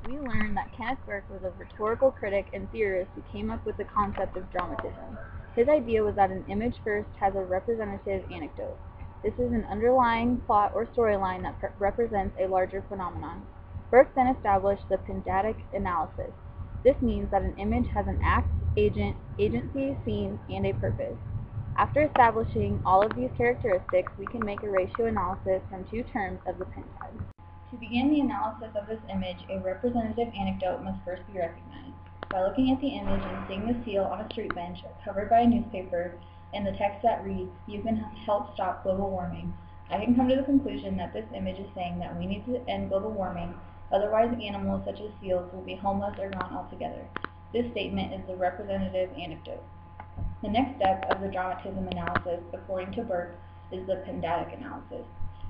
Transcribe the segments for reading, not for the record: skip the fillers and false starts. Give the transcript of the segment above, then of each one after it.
we learned that Kenneth Burke was a rhetorical critic and theorist who came up with the concept of dramatism. His idea was that an image first has a representative anecdote. This is an underlying plot or storyline that represents a larger phenomenon. Burke then established the pendatic analysis. This means that an image has an act, agent, agency, scene, and a purpose. After establishing all of these characteristics, we can make a ratio analysis from two terms of the pentad. To begin the analysis of this image, a representative anecdote must first be recognized. By looking at the image and seeing the seal on a street bench covered by a newspaper and the text that reads, "You can help stop global warming," I can come to the conclusion that this image is saying that we need to end global warming, otherwise animals such as seals will be homeless or gone altogether. This statement is the representative anecdote. The next step of the dramatism analysis, according to Burke, is the pendatic analysis.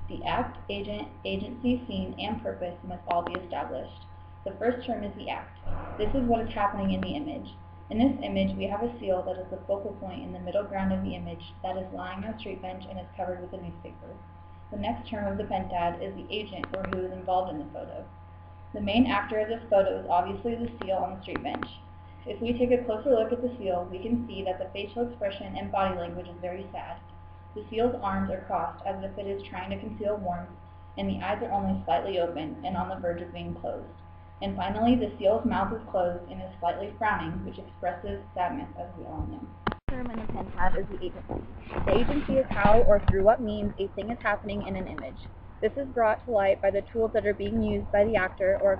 The act, agent, agency, scene, and purpose must all be established. The first term is the act. This is what is happening in the image. In this image, we have a seal that is the focal point in the middle ground of the image that is lying on a street bench and is covered with a newspaper. The next term of the pentad is the agent, or who is involved in the photo. The main actor of this photo is obviously the seal on the street bench. If we take a closer look at the seal, we can see that the facial expression and body language is very sad. The seal's arms are crossed as if it is trying to conceal warmth, and the eyes are only slightly open and on the verge of being closed. And finally, the seal's mouth is closed and is slightly frowning, which expresses sadness, as we all know. The term in the pentad is the agency. The agency is how or through what means a thing is happening in an image. This is brought to light by the tools that are being used by the actor or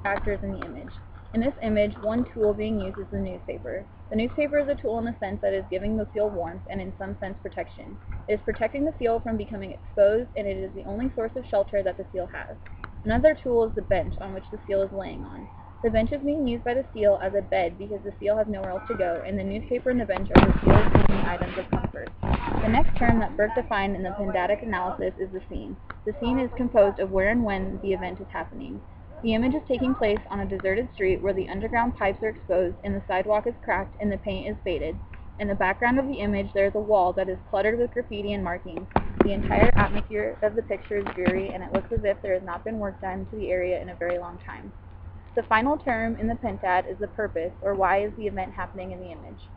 actors in the image. In this image, one tool being used is the newspaper. The newspaper is a tool in the sense that it is giving the seal warmth and in some sense protection. It is protecting the seal from becoming exposed, and it is the only source of shelter that the seal has. Another tool is the bench on which the seal is laying on. The bench is being used by the seal as a bed because the seal has nowhere else to go, and the newspaper and the bench are the seal's sleeping items of comfort. The next term that Burke defined in the pendatic analysis is the scene. The scene is composed of where and when the event is happening. The image is taking place on a deserted street where the underground pipes are exposed and the sidewalk is cracked and the paint is faded. In the background of the image, there is a wall that is cluttered with graffiti and markings. The entire atmosphere of the picture is dreary, and it looks as if there has not been work done to the area in a very long time. The final term in the pentad is the purpose, or why is the event happening in the image.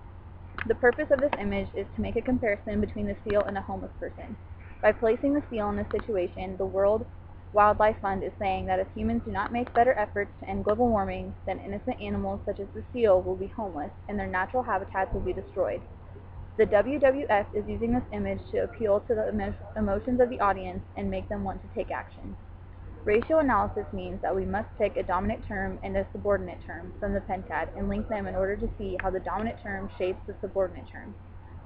The purpose of this image is to make a comparison between the seal and a homeless person. By placing the seal in this situation, the World Wildlife Fund is saying that if humans do not make better efforts to end global warming, then innocent animals such as the seal will be homeless and their natural habitats will be destroyed. The WWF is using this image to appeal to the emotions of the audience and make them want to take action. Ratio analysis means that we must pick a dominant term and a subordinate term from the pentad and link them in order to see how the dominant term shapes the subordinate term.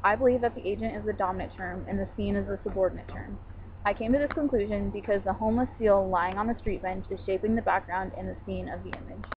I believe that the agent is the dominant term and the scene is the subordinate term. I came to this conclusion because the homeless seal lying on the street bench is shaping the background and the scene of the image.